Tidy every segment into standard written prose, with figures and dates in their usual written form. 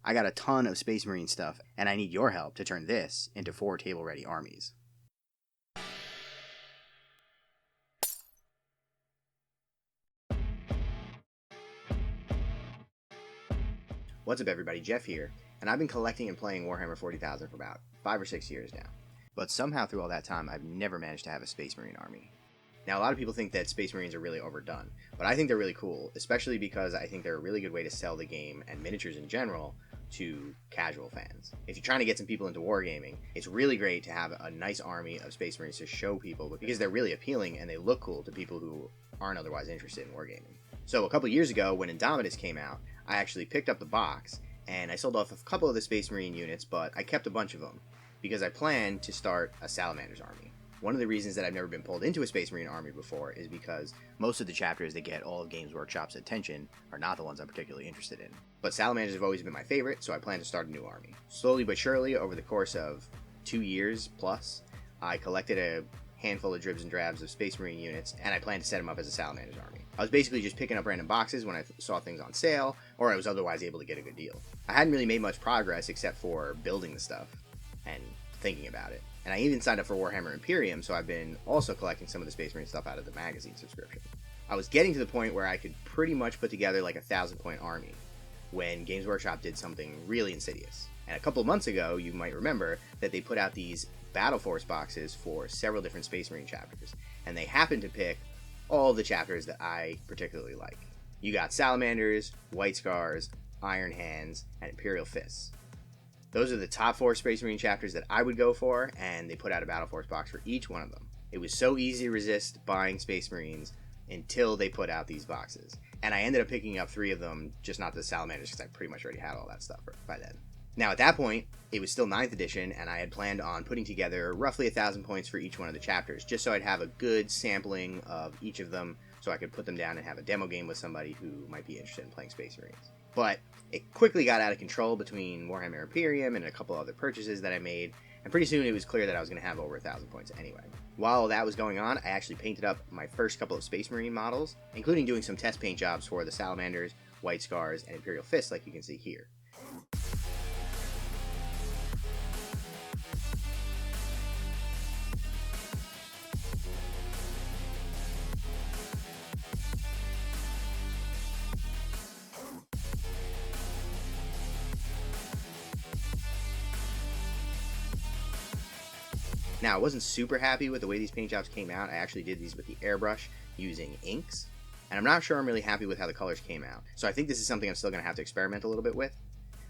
I got a ton of Space Marine stuff, and I need your help to turn this into 4 table-ready armies. What's up everybody, Jeff here, and I've been collecting and playing Warhammer 40,000 for about 5 or 6 years now. But somehow through all that time, I've never managed to have a Space Marine army. Now, a lot of people think that Space Marines are really overdone, but I think they're really cool, especially because I think they're a really good way to sell the game and miniatures in general to casual fans. If you're trying to get some people into wargaming, it's really great to have a nice army of Space Marines to show people because they're really appealing and they look cool to people who aren't otherwise interested in wargaming. So a couple years ago, when Indomitus came out, I actually picked up the box and I sold off a couple of the Space Marine units, but I kept a bunch of them because I planned to start a Salamanders army. One of the reasons that I've never been pulled into a Space Marine army before is because most of the chapters that get all of Games Workshop's attention are not the ones I'm particularly interested in. But Salamanders have always been my favorite, so I plan to start a new army. Slowly but surely, over the course of 2 years plus, I collected a handful of dribs and drabs of Space Marine units, and I plan to set them up as a Salamanders army. I was basically just picking up random boxes when I saw things on sale, or I was otherwise able to get a good deal. I hadn't really made much progress except for building the stuff and thinking about it. And I even signed up for Warhammer Imperium, so I've been also collecting some of the Space Marine stuff out of the magazine subscription. I was getting to the point where I could pretty much put together like a 1,000-point army when Games Workshop did something really insidious. And a couple of months ago, you might remember that they put out these Battle Force boxes for several different Space Marine chapters, and they happened to pick all the chapters that I particularly like. You got Salamanders, White Scars, Iron Hands, and Imperial Fists. Those are the top 4 Space Marine chapters that I would go for, and they put out a Battle Force box for each one of them. It was so easy to resist buying Space Marines until they put out these boxes. And I ended up picking up 3 of them, just not the Salamanders, because I pretty much already had all that stuff by then. Now, at that point, it was still 9th edition, and I had planned on putting together roughly 1,000 points for each one of the chapters, just so I'd have a good sampling of each of them, so I could put them down and have a demo game with somebody who might be interested in playing Space Marines. But it quickly got out of control between Warhammer Imperium and a couple other purchases that I made, and pretty soon it was clear that I was going to have over 1,000 points anyway. While that was going on, I actually painted up my first couple of Space Marine models, including doing some test paint jobs for the Salamanders, White Scars, and Imperial Fists like you can see here. Now, I wasn't super happy with the way these paint jobs came out. I actually did these with the airbrush using inks, and I'm not sure I'm really happy with how the colors came out. So I think this is something I'm still going to have to experiment a little bit with,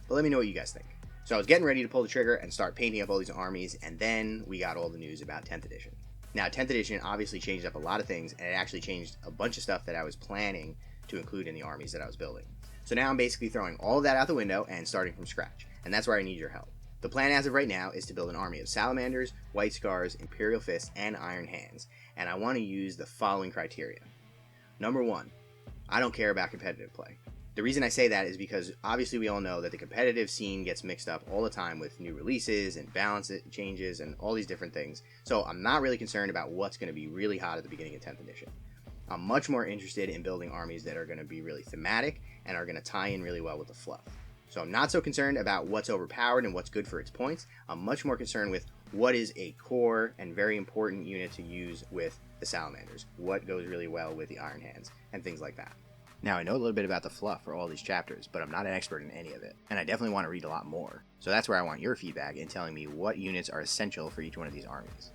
but let me know what you guys think. So I was getting ready to pull the trigger and start painting up all these armies, and then we got all the news about 10th edition. Now, 10th edition obviously changed up a lot of things, and it actually changed a bunch of stuff that I was planning to include in the armies that I was building. So now I'm basically throwing all of that out the window and starting from scratch, and that's where I need your help. The plan as of right now is to build an army of Salamanders, White Scars, Imperial Fists, and Iron Hands, and I want to use the following criteria. Number 1, I don't care about competitive play. The reason I say that is because obviously we all know that the competitive scene gets mixed up all the time with new releases and balance changes and all these different things, so I'm not really concerned about what's going to be really hot at the beginning of 10th edition. I'm much more interested in building armies that are going to be really thematic and are going to tie in really well with the fluff. So I'm not so concerned about what's overpowered and what's good for its points. I'm much more concerned with what is a core and very important unit to use with the Salamanders, what goes really well with the Iron Hands, and things like that. Now, I know a little bit about the fluff for all these chapters, but I'm not an expert in any of it, and I definitely want to read a lot more. So that's where I want your feedback in telling me what units are essential for each one of these armies.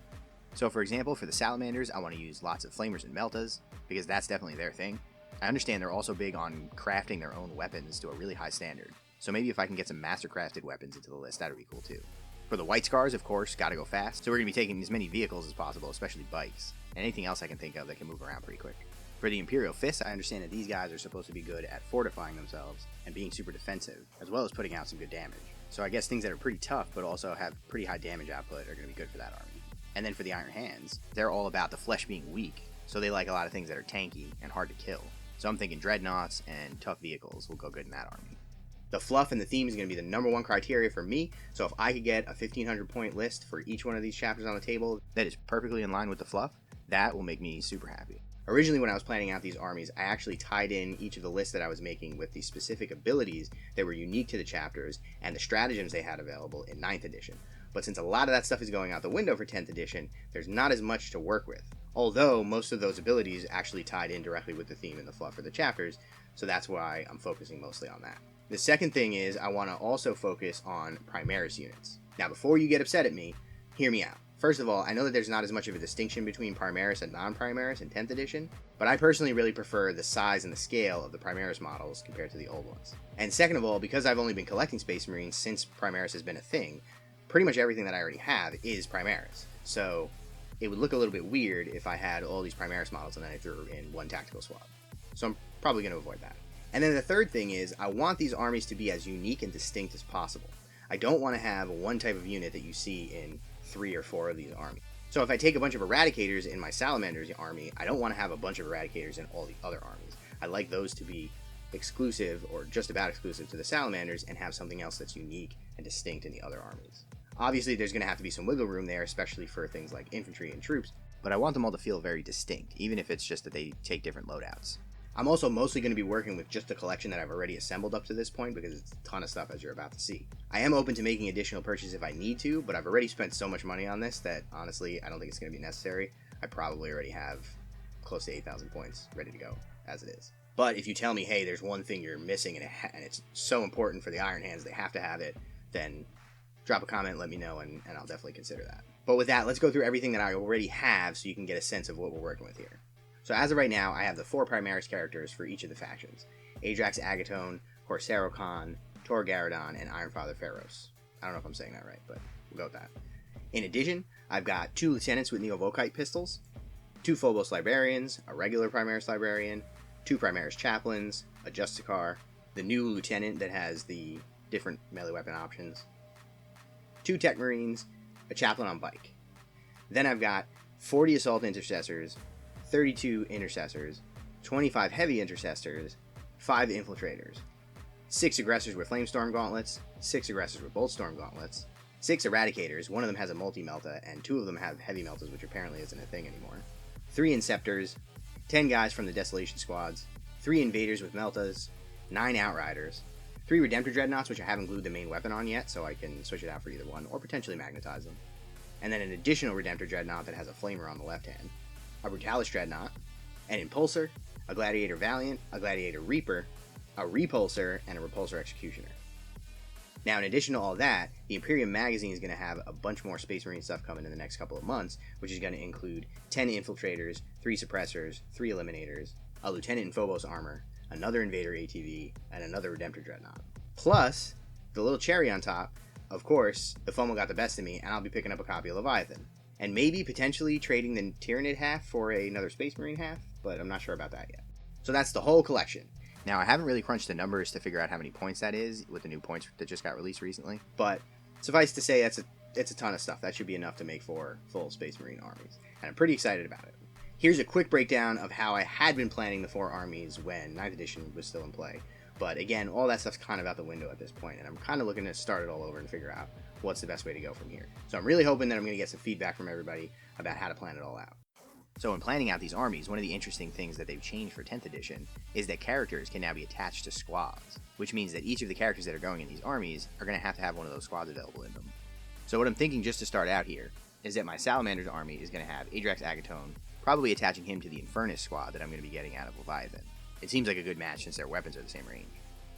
So for example, for the Salamanders, I want to use lots of Flamers and Meltas, because that's definitely their thing. I understand they're also big on crafting their own weapons to a really high standard. So maybe if I can get some master-crafted weapons into the list, that would be cool too. For the White Scars, of course, gotta go fast, so we're going to be taking as many vehicles as possible, especially bikes, and anything else I can think of that can move around pretty quick. For the Imperial Fists, I understand that these guys are supposed to be good at fortifying themselves and being super defensive, as well as putting out some good damage. So I guess things that are pretty tough but also have pretty high damage output are going to be good for that army. And then for the Iron Hands, they're all about the flesh being weak, so they like a lot of things that are tanky and hard to kill. So I'm thinking dreadnoughts and tough vehicles will go good in that army. The fluff and the theme is going to be the number 1 criteria for me, so if I could get a 1,500 point list for each one of these chapters on the table that is perfectly in line with the fluff, that will make me super happy. Originally, when I was planning out these armies, I actually tied in each of the lists that I was making with the specific abilities that were unique to the chapters and the stratagems they had available in 9th edition. But since a lot of that stuff is going out the window for 10th edition, there's not as much to work with. Although most of those abilities actually tied in directly with the theme and the fluff for the chapters, so that's why I'm focusing mostly on that. The second thing is I want to also focus on Primaris units. Now, before you get upset at me, hear me out. First of all, I know that there's not as much of a distinction between Primaris and non-Primaris in 10th edition, but I personally really prefer the size and the scale of the Primaris models compared to the old ones. And second of all, because I've only been collecting Space Marines since Primaris has been a thing, pretty much everything that I already have is Primaris. So it would look a little bit weird if I had all these Primaris models and then I threw in one tactical squad. So I'm probably going to avoid that. And then the third thing is I want these armies to be as unique and distinct as possible. I don't want to have one type of unit that you see in 3 or 4 of these armies. So if I take a bunch of Eradicators in my Salamanders army, I don't want to have a bunch of Eradicators in all the other armies. I like those to be exclusive or just about exclusive to the Salamanders and have something else that's unique and distinct in the other armies. Obviously, there's going to have to be some wiggle room there, especially for things like infantry and troops, but I want them all to feel very distinct, even if it's just that they take different loadouts. I'm also mostly going to be working with just the collection that I've already assembled up to this point because it's a ton of stuff, as you're about to see. I am open to making additional purchases if I need to, but I've already spent so much money on this that honestly I don't think it's going to be necessary. I probably already have close to 8,000 points ready to go as it is. But if you tell me, hey, there's one thing you're missing and it's so important for the Iron Hands, they have to have it, then drop a comment, let me know, and I'll definitely consider that. But with that, let's go through everything that I already have so you can get a sense of what we're working with here. So as of right now, I have the 4 Primaris characters for each of the factions. Adrax Agaton, Corsaro Khan, Tor Garadon, and Ironfather Pharos. I don't know if I'm saying that right, but we'll go with that. In addition, I've got 2 lieutenants with Neovokite pistols, 2 Phobos Librarians, a regular Primaris Librarian, 2 Primaris Chaplains, a Justicar, the new lieutenant that has the different melee weapon options, 2 Tech Marines, a Chaplain on bike. Then I've got 40 Assault Intercessors, 32 Intercessors, 25 Heavy Intercessors, 5 Infiltrators, 6 Aggressors with Flamestorm Gauntlets, 6 Aggressors with Boltstorm Gauntlets, 6 Eradicators, one of them has a multi-melta, and 2 of them have heavy meltas, which apparently isn't a thing anymore, 3 Inceptors, 10 guys from the Desolation Squads, 3 Invaders with meltas, 9 Outriders, 3 Redemptor Dreadnoughts, which I haven't glued the main weapon on yet, so I can switch it out for either one, or potentially magnetize them, and then an additional Redemptor Dreadnought that has a Flamer on the left hand, a Brutalis Dreadnought, an Impulsor, a Gladiator Valiant, a Gladiator Reaper, a Repulsor, and a Repulsor Executioner. Now, in addition to all that, the Imperium magazine is going to have a bunch more Space Marine stuff coming in the next couple of months, which is going to include 10 Infiltrators, 3 Suppressors, 3 Eliminators, a Lieutenant in Phobos armor, another Invader ATV, and another Redemptor Dreadnought. Plus, the little cherry on top, of course, the FOMO got the best of me, and I'll be picking up a copy of Leviathan. And maybe potentially trading the Tyranid half for another Space Marine half, but I'm not sure about that yet. So that's the whole collection. Now, I haven't really crunched the numbers to figure out how many points that is with the new points that just got released recently, but suffice to say, it's a ton of stuff. That should be enough to make for full Space Marine armies, and I'm pretty excited about it. Here's a quick breakdown of how I had been planning the 4 armies when 9th edition was still in play, but again, all that stuff's kind of out the window at this point, and I'm kind of looking to start it all over and figure out what's the best way to go from here. So I'm really hoping that I'm going to get some feedback from everybody about how to plan it all out. So in planning out these armies, one of the interesting things that they've changed for 10th edition is that characters can now be attached to squads, which means that each of the characters that are going in these armies are going to have one of those squads available in them. So what I'm thinking just to start out here is that my Salamanders army is going to have Adrax Agaton, probably attaching him to the Infernus squad that I'm going to be getting out of Leviathan. It seems like a good match since their weapons are the same range.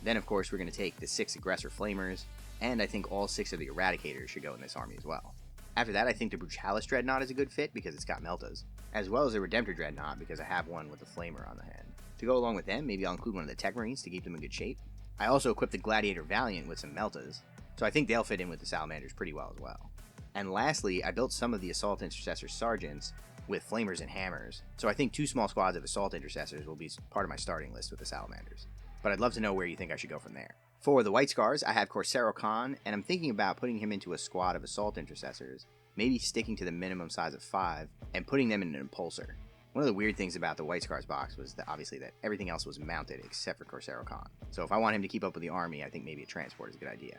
Then of course we're going to take the 6 Aggressor Flamers, and I think all 6 of the Eradicators should go in this army as well. After that, I think the Brutalis Dreadnought is a good fit because it's got meltas, as well as the Redemptor Dreadnought because I have one with a Flamer on the hand. To go along with them, maybe I'll include one of the Tech Marines to keep them in good shape. I also equipped the Gladiator Valiant with some meltas, so I think they'll fit in with the Salamanders pretty well as well. And lastly, I built some of the Assault Intercessor Sergeants with Flamers and Hammers, so I think 2 small squads of Assault Intercessors will be part of my starting list with the Salamanders. But I'd love to know where you think I should go from there. For the White Scars, I have Corsaro Khan, and I'm thinking about putting him into a squad of Assault Intercessors, maybe sticking to the minimum size of 5, and putting them in an Impulsor. One of the weird things about the White Scars box was that obviously that everything else was mounted except for Corsaro Khan. So if I want him to keep up with the army, I think maybe a transport is a good idea.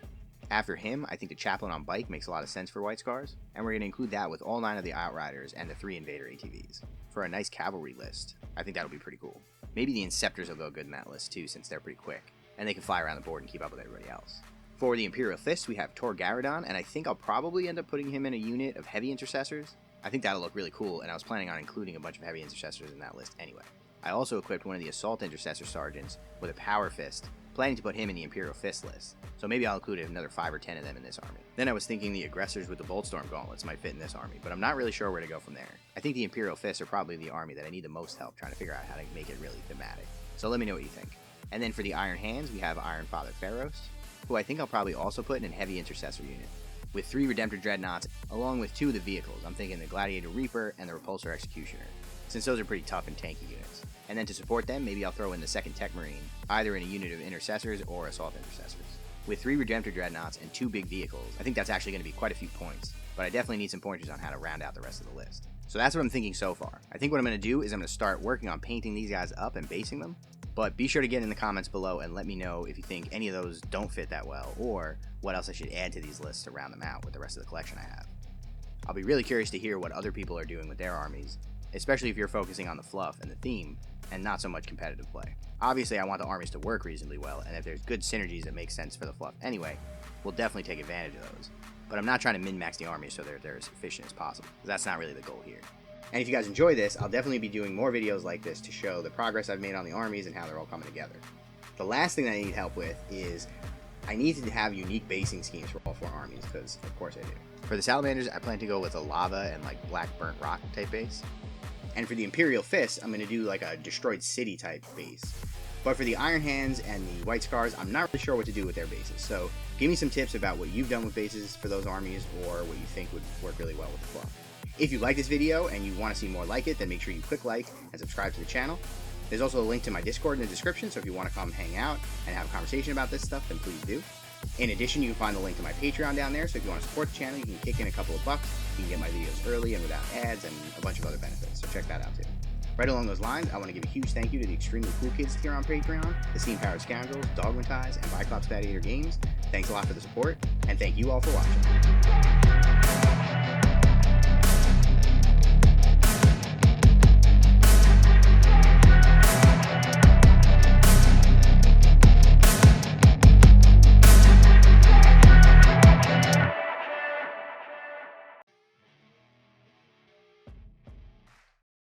After him, I think the Chaplain on bike makes a lot of sense for White Scars, and we're going to include that with all 9 of the Outriders and the 3 Invader ATVs. For a nice cavalry list, I think that'll be pretty cool. Maybe the Inceptors will go good in that list too, since they're pretty quick, and they can fly around the board and keep up with everybody else. For the Imperial Fists, we have Tor Garadon, and I think I'll probably end up putting him in a unit of Heavy Intercessors. I think that'll look really cool, and I was planning on including a bunch of Heavy Intercessors in that list anyway. I also equipped one of the Assault Intercessor Sergeants with a Power Fist, planning to put him in the Imperial Fist list, so maybe I'll include another 5 or 10 of them in this army. Then I was thinking the Aggressors with the Boltstorm Gauntlets might fit in this army, but I'm not really sure where to go from there. I think the Imperial Fists are probably the army that I need the most help trying to figure out how to make it really thematic. So let me know what you think. And then for the Iron Hands, we have Iron Father Pharaohs, who I think I'll probably also put in a Heavy Intercessor unit, with 3 Redemptor Dreadnoughts, along with 2 of the vehicles. I'm thinking the Gladiator Reaper and the Repulsor Executioner, since those are pretty tough and tanky units. And then to support them, maybe I'll throw in the 2nd Tech Marine, either in a unit of Intercessors or Assault Intercessors. With 3 Redemptor Dreadnoughts and 2 big vehicles, I think that's actually going to be quite a few points, but I definitely need some pointers on how to round out the rest of the list. So that's what I'm thinking so far. I think what I'm going to do is I'm going to start working on painting these guys up and basing them, but be sure to get in the comments below and let me know if you think any of those don't fit that well, or what else I should add to these lists to round them out with the rest of the collection I have. I'll be really curious to hear what other people are doing with their armies, especially if you're focusing on the fluff and the theme, and not so much competitive play. Obviously, I want the armies to work reasonably well, and if there's good synergies that make sense for the fluff anyway, we'll definitely take advantage of those. But I'm not trying to min-max the armies so they're as efficient as possible, because that's not really the goal here. And if you guys enjoy this, I'll definitely be doing more videos like this to show the progress I've made on the armies and how they're all coming together. The last thing that I need help with is I need to have unique basing schemes for all 4 armies, because of course I do. For the Salamanders, I plan to go with a lava and like black burnt rock type base. And for the Imperial Fists, I'm going to do like a destroyed city type base. But for the Iron Hands and the White Scars, I'm not really sure what to do with their bases. So give me some tips about what you've done with bases for those armies, or what you think would work really well with the fluff. If you like this video and you want to see more like it, then make sure you click like and subscribe to the channel. There's also a link to my Discord in the description, so if you want to come hang out and have a conversation about this stuff, then please do. In addition, you can find the link to my Patreon down there, so if you want to support the channel, you can kick in a couple of bucks, you can get my videos early and without ads, and a bunch of other benefits, so check that out too. Right along those lines, I want to give a huge thank you to the extremely cool kids here on Patreon, the Steam Powered Scoundrels, Dogmatize, and Biclops Gladiator Games. Thanks a lot for the support, and thank you all for watching.